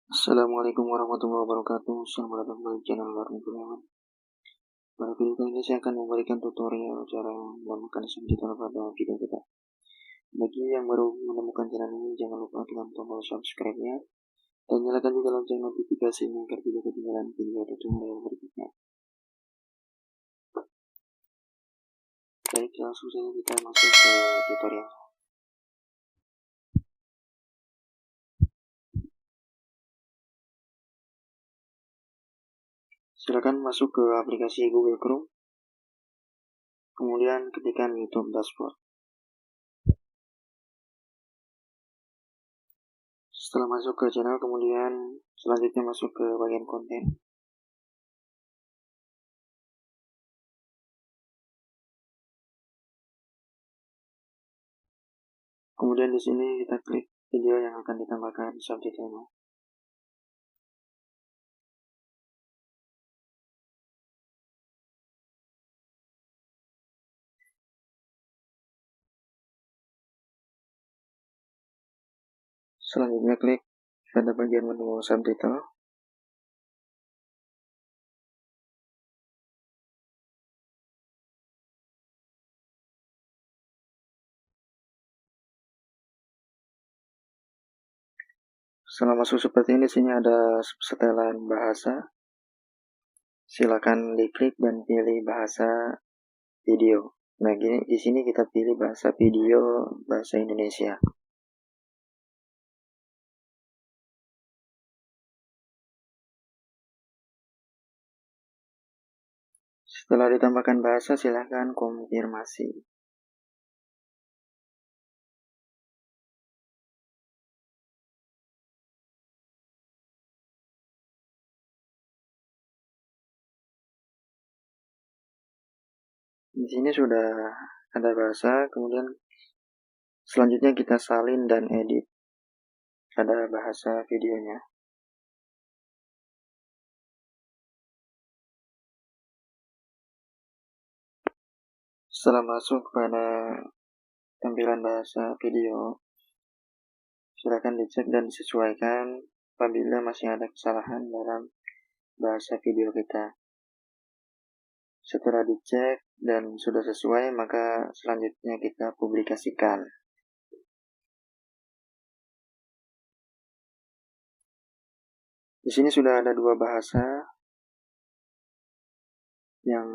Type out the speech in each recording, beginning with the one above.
Assalamualaikum warahmatullahi wabarakatuh. Selamat datang di channel Learning Kurniawan. Pada video kali ini saya akan memberikan tutorial cara menambahkan subtitle pada video kita. Bagi yang baru menemukan channel ini, jangan lupa tekan tombol subscribe-nya dan nyalakan juga lonceng notifikasinya agar tidak ketinggalan video tutorial berikutnya. Baik, langsung saja kita masuk ke tutorial. Silakan masuk ke aplikasi Google Chrome, kemudian ketikkan YouTube Dashboard. Setelah masuk ke channel, kemudian selanjutnya masuk ke bagian konten. Kemudian di sini kita klik video yang akan ditambahkan subtitlenya. Selanjutnya klik pada bagian menu subtitle. Setelah masuk seperti ini, di sini ada setelan bahasa. Silakan diklik dan pilih bahasa video. Nah, di sini kita pilih bahasa video bahasa Indonesia. Setelah ditambahkan bahasa, silakan konfirmasi. Di sini sudah ada bahasa, kemudian selanjutnya kita salin dan edit pada bahasa videonya. Setelah masuk pada tampilan bahasa video, silakan dicek dan disesuaikan apabila masih ada kesalahan dalam bahasa video kita. Setelah dicek dan sudah sesuai, maka selanjutnya kita publikasikan. Di sini sudah ada dua bahasa, yang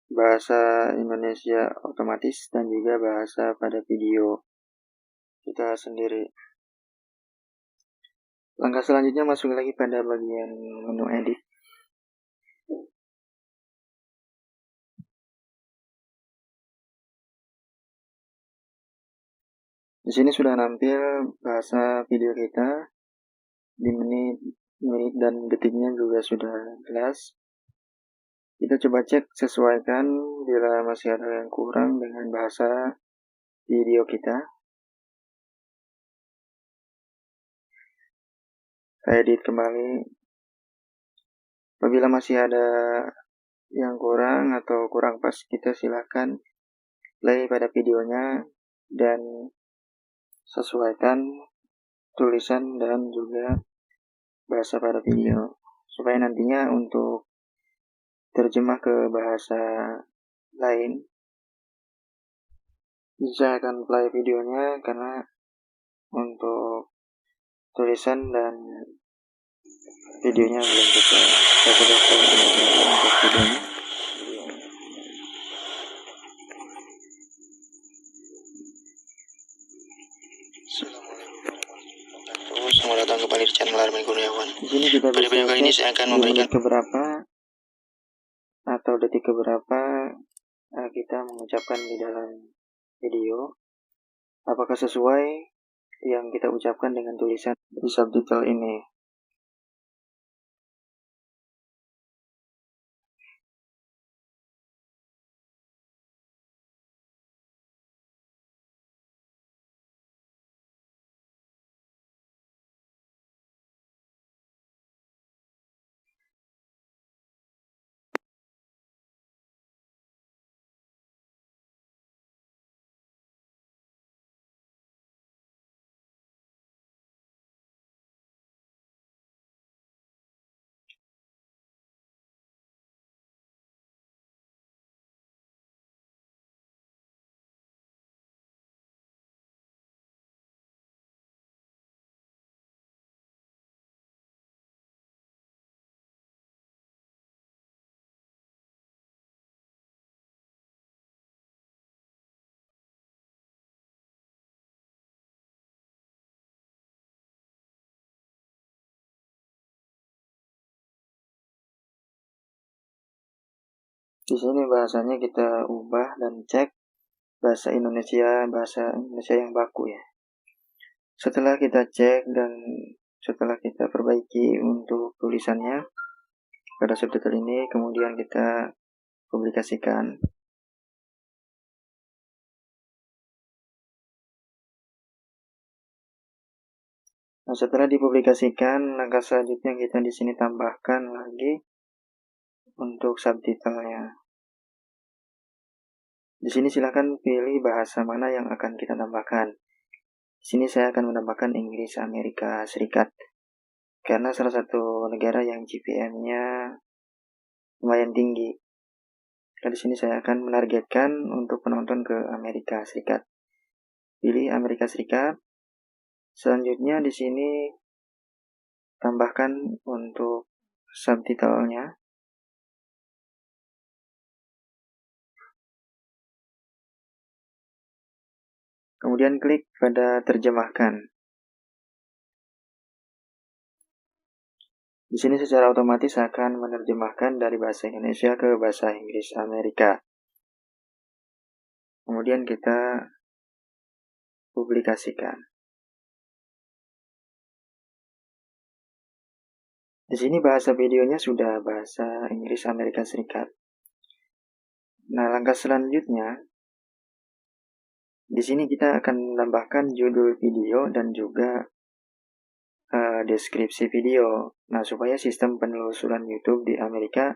bahasa Indonesia otomatis dan juga bahasa pada video kita sendiri. Langkah selanjutnya masuk lagi pada bagian menu edit. Di sini sudah nampil bahasa video kita, di menit dan detiknya juga sudah jelas. Kita coba cek, sesuaikan bila masih ada yang kurang dengan bahasa video kita. Saya edit kembali. Apabila masih ada yang kurang atau kurang pas, kita silakan play pada videonya dan sesuaikan tulisan dan juga bahasa pada video, supaya nantinya untuk terjemah ke bahasa lain saya akan play videonya, karena untuk tulisan dan videonya belum sesuai. Saya sudah play untuk videonya. Selamat datang kembali di channel Learning Kurniawan. Di sini kita pada video kali ini saya akan memberikan keberapa atau detik keberapa kita mengucapkan di dalam video, apakah sesuai yang kita ucapkan dengan tulisan di subtitle ini. Di sini bahasanya kita ubah dan cek bahasa Indonesia yang baku ya. Setelah kita cek dan setelah kita perbaiki untuk tulisannya pada subtitle ini, kemudian kita publikasikan. Nah, setelah dipublikasikan, langkah selanjutnya kita di sini tambahkan lagi untuk subtitlenya. Di sini silakan pilih bahasa mana yang akan kita tambahkan. Di sini saya akan menambahkan Inggris Amerika Serikat karena salah satu negara yang GPM-nya lumayan tinggi. Nah, di sini saya akan menargetkan untuk penonton ke Amerika Serikat. Pilih Amerika Serikat. Selanjutnya di sini tambahkan untuk subtitlenya. Kemudian klik pada terjemahkan. Di sini secara otomatis akan menerjemahkan dari bahasa Indonesia ke bahasa Inggris Amerika. Kemudian kita publikasikan. Di sini bahasa videonya sudah bahasa Inggris Amerika Serikat. Nah, langkah selanjutnya, di sini kita akan menambahkan judul video dan juga deskripsi video. Nah, supaya sistem penelusuran YouTube di Amerika,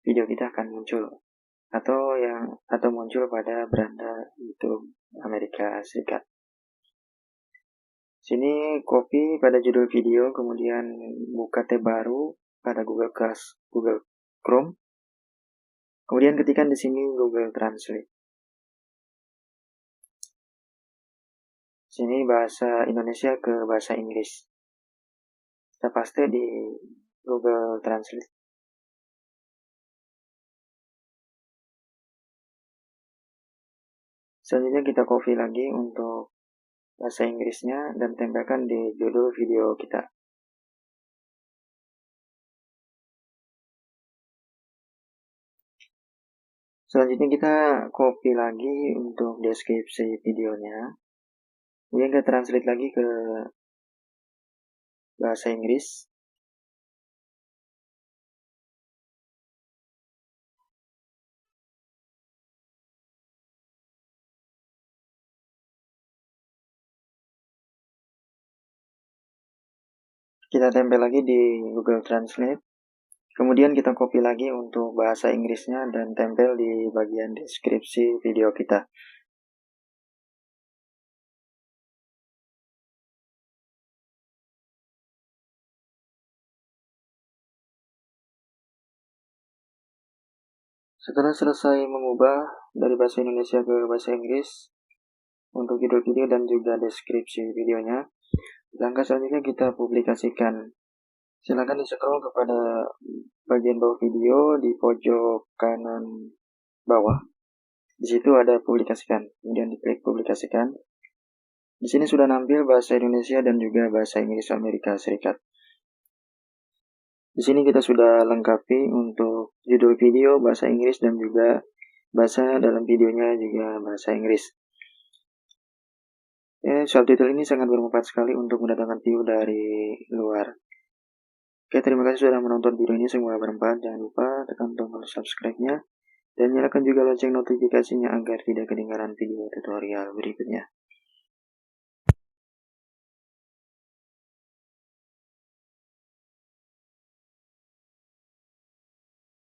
video kita akan muncul atau muncul pada beranda YouTube Amerika Serikat. Sini copy pada judul video, kemudian buka tab baru pada Google Chrome. Kemudian ketikkan di sini Google Translate. Sini bahasa Indonesia ke bahasa Inggris. Kita paste di Google Translate. Selanjutnya kita copy lagi untuk bahasa Inggrisnya dan tempelkan di judul video kita. Selanjutnya kita copy lagi untuk deskripsi videonya. Kemudian kita translate lagi ke bahasa Inggris. Kita tempel lagi di Google Translate. Kemudian kita copy lagi untuk bahasa Inggrisnya dan tempel di bagian deskripsi video kita. Setelah selesai mengubah dari bahasa Indonesia ke bahasa Inggris untuk judul video dan juga deskripsi videonya, langkah selanjutnya kita publikasikan. Silakan di-scroll kepada bagian bawah video di pojok kanan bawah. Di situ ada publikasikan. Kemudian diklik publikasikan. Di sini sudah nampil bahasa Indonesia dan juga bahasa Inggris Amerika Serikat. Di sini kita sudah lengkapi untuk judul video bahasa Inggris dan juga bahasa dalam videonya juga bahasa Inggris. Subtitle ini sangat bermanfaat sekali untuk mendatangkan view dari luar. Oke, terima kasih sudah menonton video ini, semoga bermanfaat. Jangan lupa tekan tombol subscribe-nya dan nyalakan juga lonceng notifikasinya agar tidak ketinggalan video tutorial berikutnya.